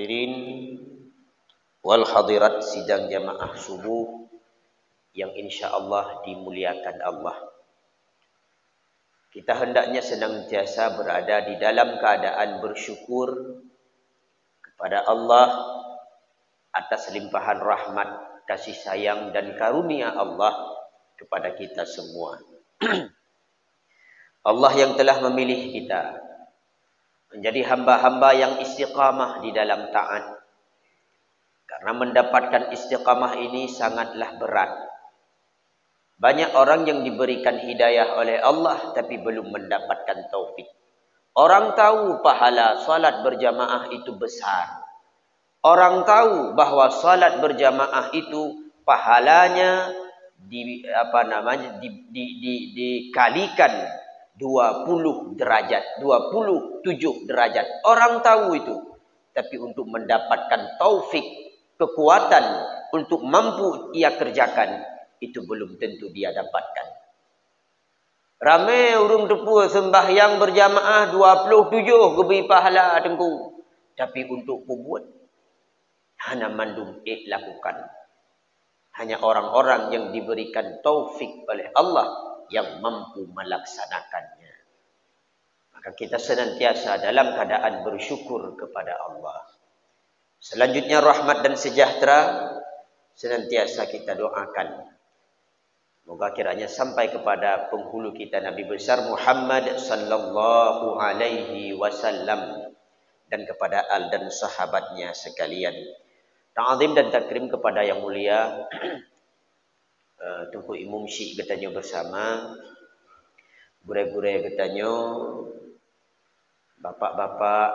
Hadirin wal hadirat sidang jamaah subuh yang insya Allah dimuliakan Allah. Kita hendaknya senantiasa berada di dalam keadaan bersyukur kepada Allah atas limpahan rahmat, kasih sayang dan karunia Allah kepada kita semua. Allah yang telah memilih kita menjadi hamba-hamba yang istiqamah di dalam taat. Karena mendapatkan istiqamah ini sangatlah berat. Banyak orang yang diberikan hidayah oleh Allah tapi belum mendapatkan taufik. Orang tahu pahala salat berjamaah itu besar. Orang tahu bahwa salat berjamaah itu pahalanya dikalikan 20 derajat, 27 derajat. Orang tahu itu. Tapi untuk mendapatkan taufik, kekuatan untuk mampu ia kerjakan, itu belum tentu dia dapatkan. Ramai urung tepu sembahyang berjamaah 27 geberi pahala tengku. Tapi untuk kubuat, hanya mandum lakukan. Hanya orang-orang yang diberikan taufik oleh Allah yang mampu melaksanakannya. Maka kita senantiasa dalam keadaan bersyukur kepada Allah. Selanjutnya rahmat dan sejahtera senantiasa kita doakan. Moga kiranya sampai kepada penghulu kita Nabi besar Muhammad sallallahu alaihi wasallam dan kepada al dan sahabatnya sekalian. Ta'zim dan takrim kepada yang mulia Tunku Imam Syekh katanya bersama gure-gure katanya, bapak-bapak,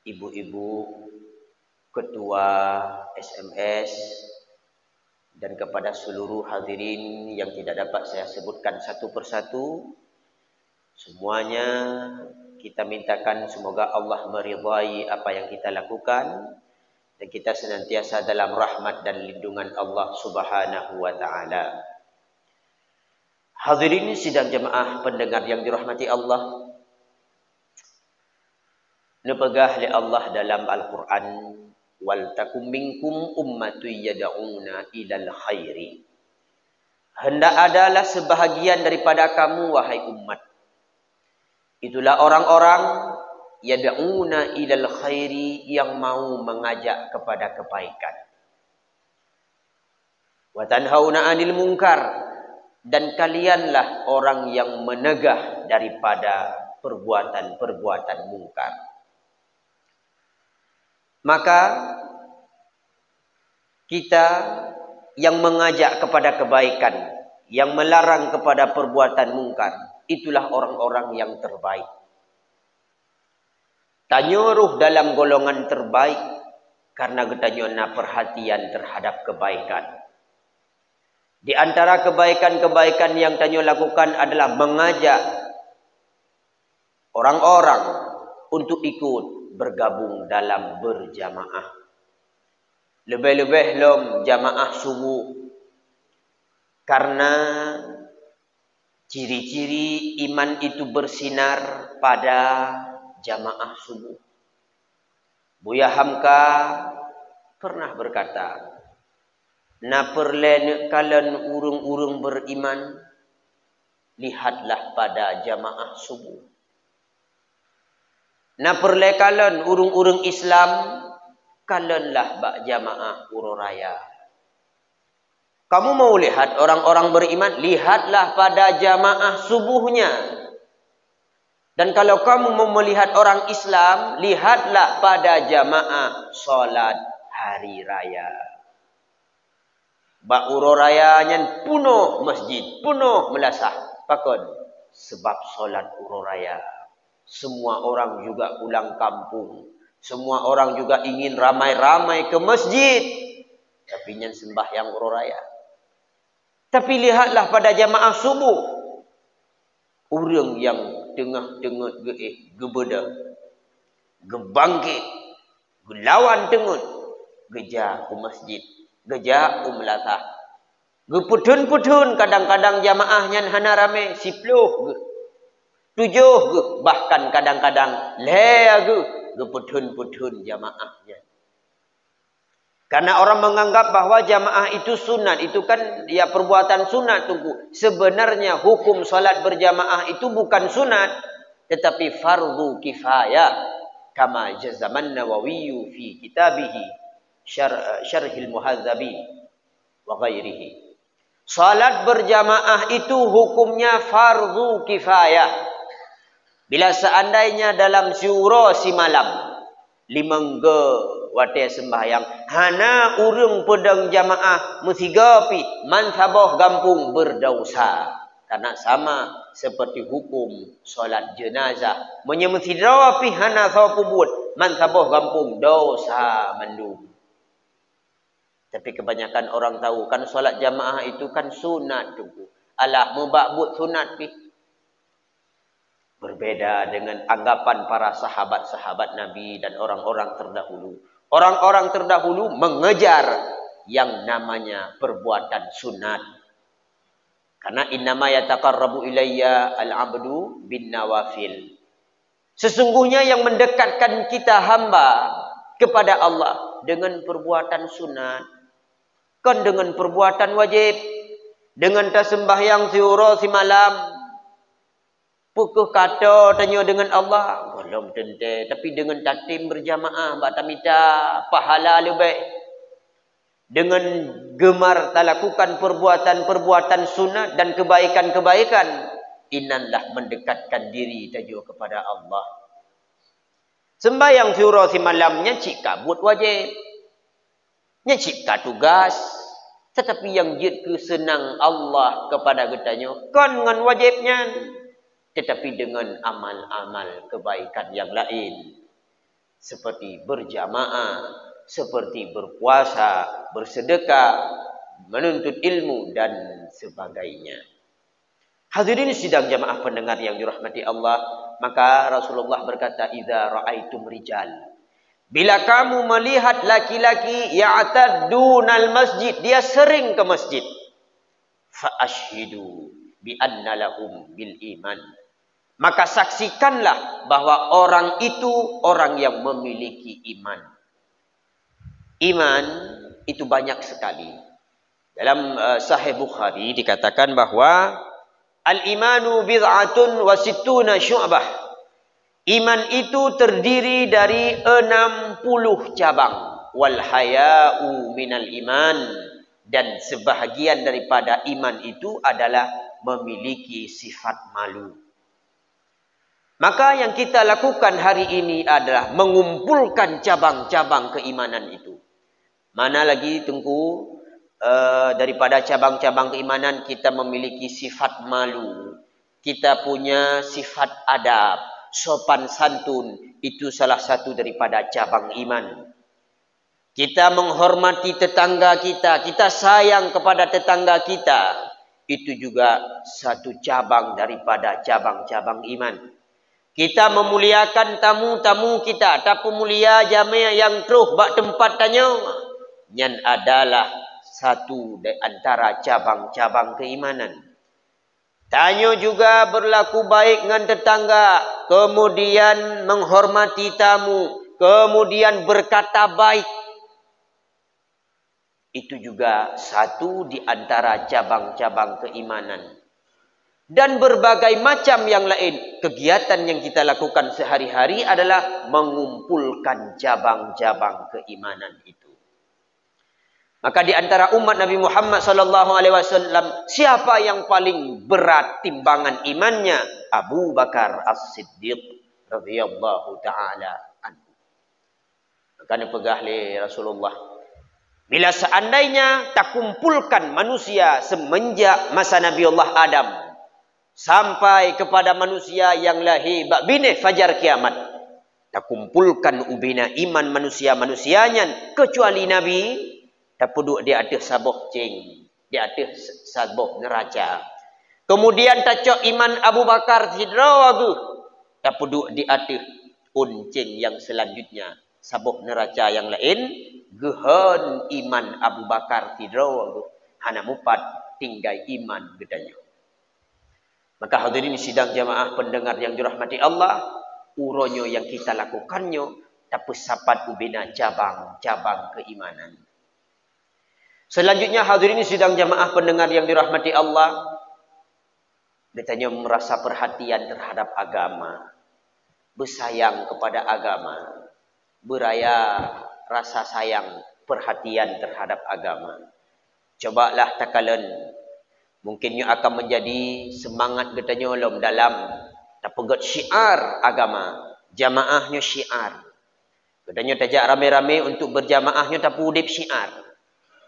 ibu-ibu, ketua SMS, dan kepada seluruh hadirin yang tidak dapat saya sebutkan satu persatu. Semuanya kita mintakan semoga Allah meridhai apa yang kita lakukan. Dan kita senantiasa dalam rahmat dan lindungan Allah subhanahu wa ta'ala. Hadirin sidang jemaah pendengar yang dirahmati Allah. Nepegah li Allah dalam Al-Quran. Wal takum minkum ummatu yada'una ilal khairi. Hendak adalah sebahagian daripada kamu wahai umat. Itulah orang-orang yad'una ilal khairi yang mau mengajak kepada kebaikan. Wa tanhauna 'anil munkar, dan kalianlah orang yang menegah daripada perbuatan-perbuatan mungkar. Maka kita yang mengajak kepada kebaikan, yang melarang kepada perbuatan mungkar, itulah orang-orang yang terbaik. Tanyuruh dalam golongan terbaik karena getanyona perhatian terhadap kebaikan. Di antara kebaikan-kebaikan yang tanyo lakukan adalah mengajak orang-orang untuk ikut bergabung dalam berjamaah. Lebih-lebih lom jamaah subuh. Karena ciri-ciri iman itu bersinar pada jamaah subuh. Buya Hamka pernah berkata, na perle kalian urung-urung beriman, lihatlah pada jamaah subuh. Na perle kalian urung-urung Islam, kalianlah bak jamaah ururaya. Kamu mau lihat orang-orang beriman, lihatlah pada jamaah subuhnya. Dan kalau kamu mau melihat orang Islam, lihatlah pada jamaah solat hari raya. Bak uro rayanya penuh masjid, penuh melasah. Pakon sebab solat uro raya. Semua orang juga pulang kampung. Semua orang juga ingin ramai-ramai ke masjid. Tapi nyan sembahyang uro raya. Tapi lihatlah pada jamaah subuh. Orang yang tengah-tengah gebeda, gebangkit, gelawan tengut, geja ke masjid, geja melatah, geputun-putun kadang-kadang jamaahnya hana rame 10 ge, 7 ge, bahkan kadang-kadang lea ge, geputun-putun jamaahnya. Karena orang menganggap bahwa jamaah itu sunat. Itu kan ya perbuatan sunat tunggu. Sebenarnya hukum salat berjamaah itu bukan sunat. Tetapi fardu kifayah. Kama jazaman Nawawiyu fi kitabihi syarhil muhadzabi wa ghairihi. Salat berjamaah itu hukumnya fardu kifayah. Bila seandainya dalam syura si malam. Limangga wate sembahyang hana urung pedang jamaah musigapi man sabah gampung berdosa karena sama seperti hukum solat jenazah menyemesidrapi hana sapu buat man sabah gampung dosa mandum. Tapi kebanyakan orang tahu kan solat jamaah itu kan sunat tu. Alah mubakbut sunat pi. Berbeda dengan anggapan para sahabat-sahabat Nabi dan orang-orang terdahulu. Orang-orang terdahulu mengejar yang namanya perbuatan sunat. Karena innama yataqarrabu ilayya al-'abdu bin nawafil. Sesungguhnya yang mendekatkan kita hamba kepada Allah dengan perbuatan sunat. Kan dengan perbuatan wajib. Dengan sembahyang zuhur si malam. Pukul kata tanya dengan Allah. Belum tentu. Tapi dengan takdim berjamaah. Batamita. Pahala lebih. Dengan gemar tak lakukan perbuatan-perbuatan sunat dan kebaikan-kebaikan. Inanlah mendekatkan diri tajuk kepada Allah. Sembahyang zuhur si malamnya cik kabut wajib. Nya cik tugas. Tetapi yang jid ke senang Allah kepada getanya. Kan dengan wajibnya. Tetapi dengan amal-amal kebaikan yang lain. Seperti berjamaah, seperti berpuasa, bersedekah, menuntut ilmu dan sebagainya. Hadirin sidang jamaah pendengar yang dirahmati Allah. Maka Rasulullah berkata, "Idza ra'aitum rijal." Bila kamu melihat laki-laki ya'taddunal masjid. Dia sering ke masjid. Fa'ashhidu bi'anna lahum bil iman. Maka saksikanlah bahwa orang itu orang yang memiliki iman. Iman itu banyak sekali. Dalam Sahih Bukhari dikatakan bahwa al-imanu bid'atun wa sittuna syu'bah. Iman itu terdiri dari 60 cabang. Wal haya'u minal iman. Dan sebahagian daripada iman itu adalah memiliki sifat malu. Maka yang kita lakukan hari ini adalah mengumpulkan cabang-cabang keimanan itu. Mana lagi tengku daripada cabang-cabang keimanan kita memiliki sifat malu. Kita punya sifat adab, sopan santun. Itu salah satu daripada cabang iman. Kita menghormati tetangga kita. Kita sayang kepada tetangga kita. Itu juga satu cabang daripada cabang-cabang iman. Kita memuliakan tamu-tamu kita. Tapu mulia jamaah yang terus bak tempat tanya. Yang adalah satu di antara cabang-cabang keimanan. Tanya juga berlaku baik dengan tetangga. Kemudian menghormati tamu. Kemudian berkata baik. Itu juga satu di antara cabang-cabang keimanan. Dan berbagai macam yang lain. Kegiatan yang kita lakukan sehari-hari adalah mengumpulkan cabang-cabang keimanan itu. Maka di antara umat Nabi Muhammad SAW, siapa yang paling berat timbangan imannya? Abu Bakar As-Siddiq radhiyallahu ta'ala anhu. Maka pegah li Rasulullah. Bila seandainya tak kumpulkan manusia semenjak masa Nabi Allah Adam. Sampai kepada manusia yang lahir bak bine fajar kiamat. Tak kumpulkan ubina iman manusia-manusianya. Kecuali Nabi. Tak puduk di atas sabuk cing. Di atas sabuk neraca. Kemudian tak cok iman Abu Bakar Sidrawadu. Tak puduk di atas uncing yang selanjutnya. Sabuk neraca yang lain. Gehan iman Abu Bakar Sidrawadu. Hana mupat tinggal iman gedanya. Maka hadirin sidang jamaah pendengar yang dirahmati Allah, uronyo yang kita lakukannya, tapi sapat ubina cabang-cabang keimanan. Selanjutnya hadirin sidang jamaah pendengar yang dirahmati Allah. Ditanya merasa perhatian terhadap agama. Bersayang kepada agama. Beraya rasa sayang perhatian terhadap agama. Cobalah takalan. Mungkinnya akan menjadi semangat getanya ulum dalam tapegat syiar agama. Jamaahnya syiar. Getanya tajak rame-rame untuk berjamaahnya tapi udip syiar.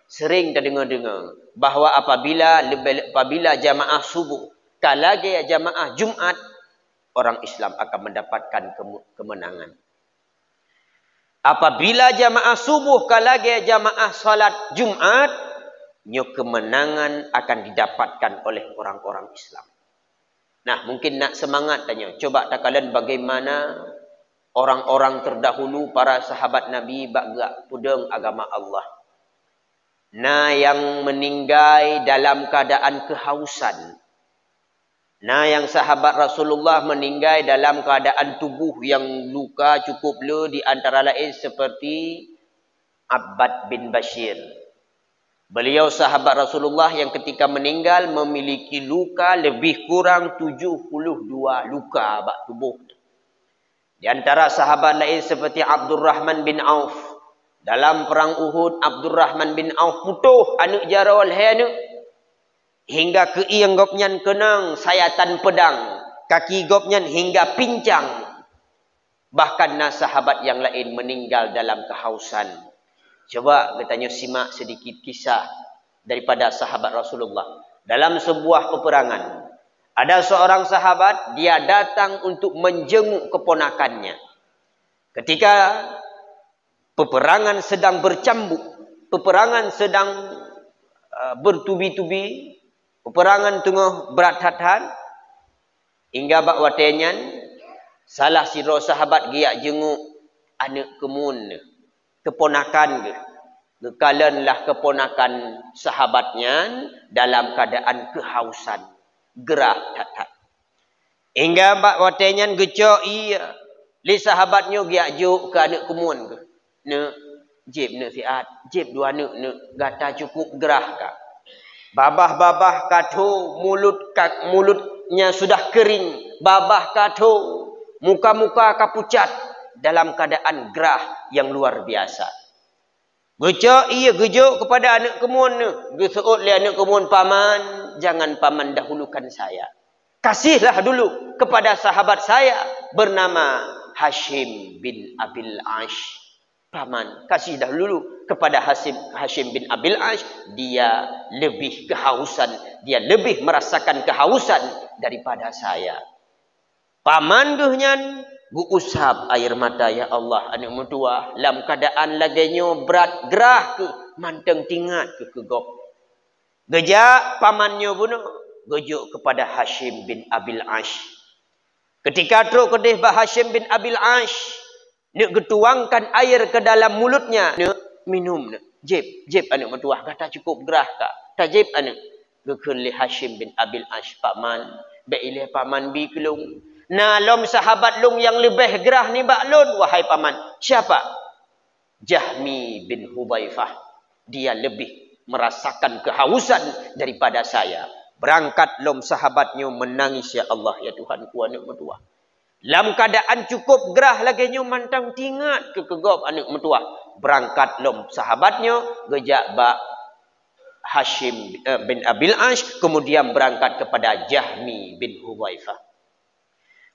Sering tak dengar-dengar bahawa apabila jamaah subuh, kalagi jamaah Jumat, orang Islam akan mendapatkan kemenangan. Apabila jamaah subuh, kalagi jamaah salat Jumat, kemenangan akan didapatkan oleh orang-orang Islam. Nah, mungkin nak semangat tanya. Coba tak kalian bagaimana orang-orang terdahulu, para sahabat Nabi, bagak pudeng agama Allah. Nah, yang meninggal dalam keadaan kehausan. Nah, yang sahabat Rasulullah meninggal dalam keadaan tubuh yang luka cukup le, di antara lain seperti Abbad bin Bashir. Beliau sahabat Rasulullah yang ketika meninggal memiliki luka lebih kurang 72 luka bak tubuh. Di antara sahabat lain seperti Abdurrahman bin Auf. Dalam perang Uhud, Abdurrahman bin Auf putuh anak jarawal anak. Hingga keiang gopnyan kenang sayatan pedang. Kaki gopnyan hingga pincang. Bahkan sahabat yang lain meninggal dalam kehausan. Coba katanya simak sedikit kisah daripada sahabat Rasulullah. Dalam sebuah peperangan, ada seorang sahabat, dia datang untuk menjenguk keponakannya. Ketika peperangan sedang bercambuk, peperangan sedang bertubi-tubi, peperangan tengah berat-hatan, hingga bak watenyan, salah siro sahabat giak jenguk anak kemun, keponakan ke. Gekalanlah keponakan sahabatnya dalam keadaan kehausan. Gerah tak. Hingga bak watenyan gecok iya. Li sahabatnya giak juk ke anak kemun ke. Ne, jib ne fiat. Jib dua anak ne gata cukup gerah ka. Babah-babah katu mulutnya sudah kering. Babah katu muka-muka kapucat. Dalam keadaan gerah yang luar biasa. Gecok ia gejuk kepada anak kemun ni. Geseut li anak kemun, paman, jangan paman dahulukan saya. Kasihlah dulu kepada sahabat saya bernama Hashim bin Abil Ash. Paman, kasih dahulu kepada Hashim bin Abil Ash. Dia lebih kehausan, dia lebih merasakan kehausan daripada saya. Paman gehnyan gu usap air mata, ya Allah, anak mertua dalam keadaan laginya berat gerah ke manteng tingat ke gop. Gejak pamannya bunuh gejuk kepada Hashim bin Abil Ash. Ketika truk kedih bah Hashim bin Abil Ash nak getuangkan air ke dalam mulutnya, nak minum nak. Jeb anak mertua kata cukup gerah ka. Tajib anak gekun li Hashim bin Abil Ash, paman, baiklah paman bi kelung. Nah, lom sahabat lung yang lebih gerah ni bak lun, wahai paman. Siapa? Jahmi bin Hudzaifah. Dia lebih merasakan kehausan daripada saya. Berangkat lom sahabatnya menangis, ya Allah, ya Tuhan ku anak mertua. Dalam keadaan cukup gerah lagi nyo mantang tingat ke kegop anak mertua. Berangkat lom sahabatnya gejak bak Hashim bin Abil Ash, kemudian berangkat kepada Jahmi bin Hudzaifah.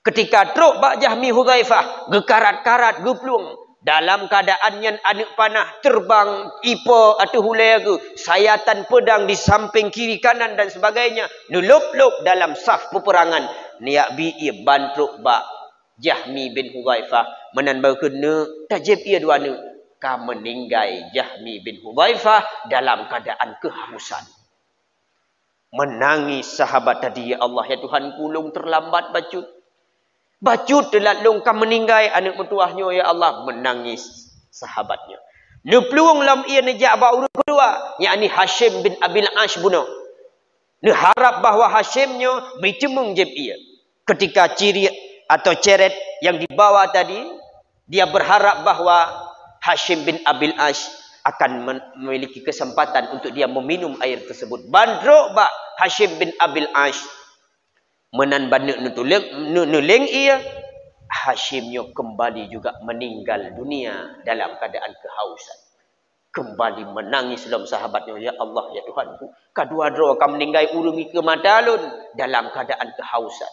Ketika truk bak Jahmi Hudzaifah gekarat-karat geplung dalam keadaan yang anak panah terbang ipa atau hulai ke sayatan pedang di samping kiri kanan dan sebagainya, nulup-lup dalam saf peperangan. Niak bi ia bantruk bak Jahmi bin Hudzaifah menambah kena tajib ia dua ne ka meninggal Jahmi bin Hudzaifah dalam keadaan kehausan. Menangis sahabat tadi, ya Allah, ya Tuhan kulung terlambat bacut. Bacut telah longkam meninggal anak mertuahnya, ya Allah, menangis sahabatnya. Nepluang lam ia nejak bak urut kedua, yakni Hashim bin Abil Ash bunuh. Ne harap bahawa Hashimnya bercemung jeb ia. Ketika ciri atau ceret yang dibawa tadi, dia berharap bahawa Hashim bin Abil Ash akan memiliki kesempatan untuk dia meminum air tersebut. Bandrok ba Hashim bin Abil Ash menan banyak nuleng ia, Hashimnya kembali juga meninggal dunia dalam keadaan kehausan. Kembali menangis dalam sahabatnya, ya Allah, ya Tuhanku, kadua dro kam meninggal urung ke madalun dalam keadaan kehausan.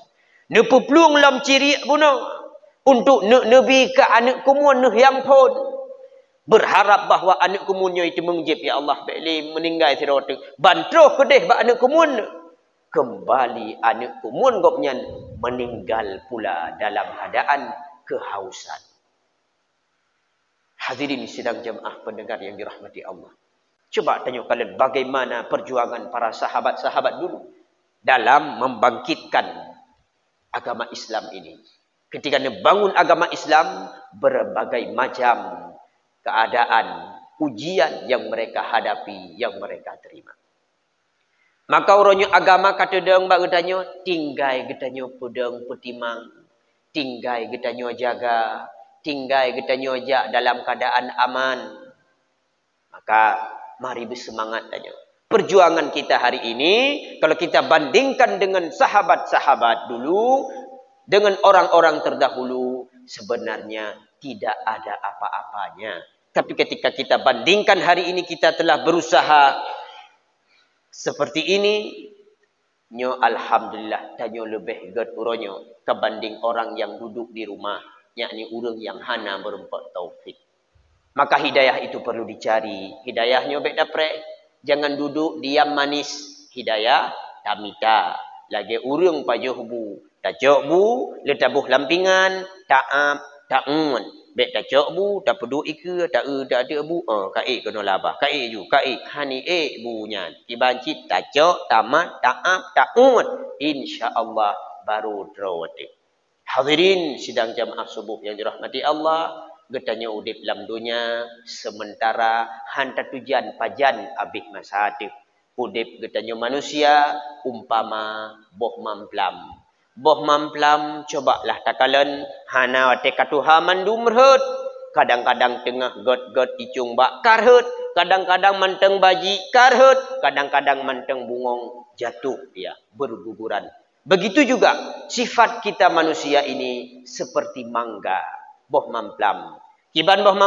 Nepupluang lam ciri buno untuk nebi ke anak kumun yang pun berharap bahawa anak kumunnya itu mengjib, ya Allah, beli meninggal sirotek bantroh kedeh ba anak kumun. Kembali anak kumun gopnya meninggal pula dalam keadaan kehausan. Hadirin sidang jemaah pendengar yang dirahmati Allah. Coba tanya kalian bagaimana perjuangan para sahabat-sahabat dulu dalam membangkitkan agama Islam ini. Ketika membangun agama Islam, berbagai macam keadaan, ujian yang mereka hadapi, yang mereka terima. Maka orangnya agama kata deng bak getanyo tinggai getanyo pudeng putimang, tinggai getanyo jaga, tinggai getanyo jak dalam keadaan aman. Maka mari bersemangat tanya. Perjuangan kita hari ini kalau kita bandingkan dengan sahabat-sahabat dulu, dengan orang-orang terdahulu, sebenarnya tidak ada apa-apanya. Tapi ketika kita bandingkan hari ini kita telah berusaha seperti ini, nyo alhamdulillah tanyo lebih ged uronyo kebanding orang yang duduk di rumah, yakni urang yang hana berempat taufik. Maka hidayah itu perlu dicari. Hidayahnya baik dapre, jangan duduk diam manis. Hidayah tamita lagi urang pajohbu, tajok bu, letabuh lampingan, taap, taun. Baik tajok bu, tak pedu ike, tak ada bu, kai kena labah, kai ju, kai hani bu nyan. Ibancit tajok, tamat, taap, taun. Insya-Allah baru drawati. Hadirin sidang jamaah subuh yang dirahmati Allah, getanya udip dalam dunia sementara hanta tujuan pajan abih masa hati. Udip getanya manusia umpama boh mamplam. Boh mamplam cobalah takalan hana wate katuha mandum merhut. Kadang-kadang tengah god-god icung bak karhut, kadang-kadang manteng baji karhut, kadang-kadang manteng bungong jatuh dia berguguran. Begitu juga sifat kita manusia ini seperti mangga, boh mamplam. Kiban boh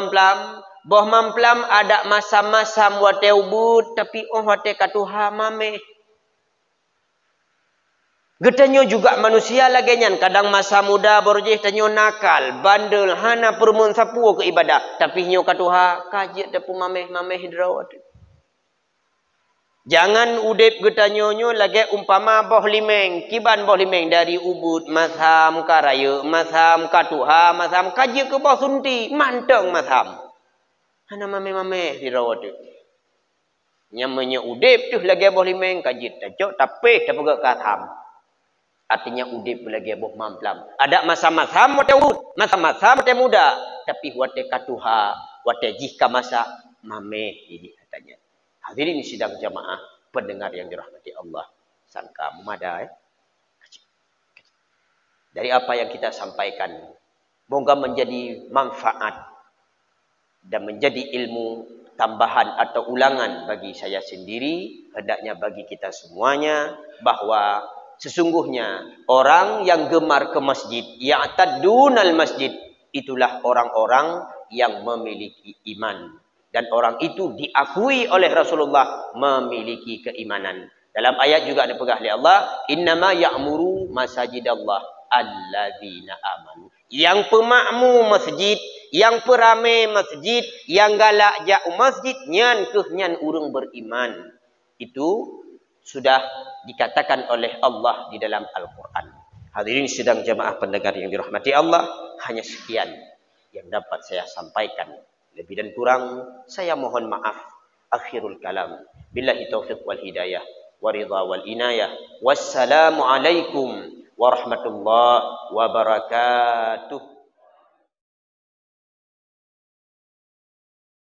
mamplam ada masa-masa wate ubud tapi wate katuha mame. Getanyo juga manusia lagi nyan, kadang masa muda borjeh tanyo nakal, bandel, hana permun sapu ke ibadah, tapi nyo katuha kajit dapu mameh hidrawat. Jangan udip getanyo nyo lagi umpama boh limeng, kiban boh limeng dari ubud, masam karaya, masam katuha, masam kajit ke boh sunti, manteng masam. Hana mameh hidrawat. Nyamanya udip tuh lagi boh limeng, kajit tajok, tapi tak pegak katham. Artinya udip lagi boh mamplam. Ada masa-masa wate ud, masa-masa wate muda, tapi wate katuha, wate jika masa mameh ini katanya. Hadirin sidang jamaah pendengar yang dirahmati Allah, sangka memadai. Dari apa yang kita sampaikan, moga menjadi manfaat dan menjadi ilmu tambahan atau ulangan bagi saya sendiri, hendaknya bagi kita semuanya, bahwa sesungguhnya orang yang gemar ke masjid, ya'tadunal masjid, itulah orang-orang yang memiliki iman. Dan orang itu diakui oleh Rasulullah memiliki keimanan. Dalam ayat juga dipegah oleh Allah, innama ya'muru masajidallah alladzina amanu. Yang pemakmur masjid, yang perame masjid, yang galak jauh masjid, nyan nyan urang beriman. Itu sudah dikatakan oleh Allah di dalam Al-Quran. Hadirin sidang jamaah pendengar yang dirahmati Allah, hanya sekian yang dapat saya sampaikan. Lebih dan kurang saya mohon maaf. Akhirul kalam. Billahi taufiq wal hidayah wa ridha wal inayah. Wassalamu alaikum warahmatullahi wabarakatuh.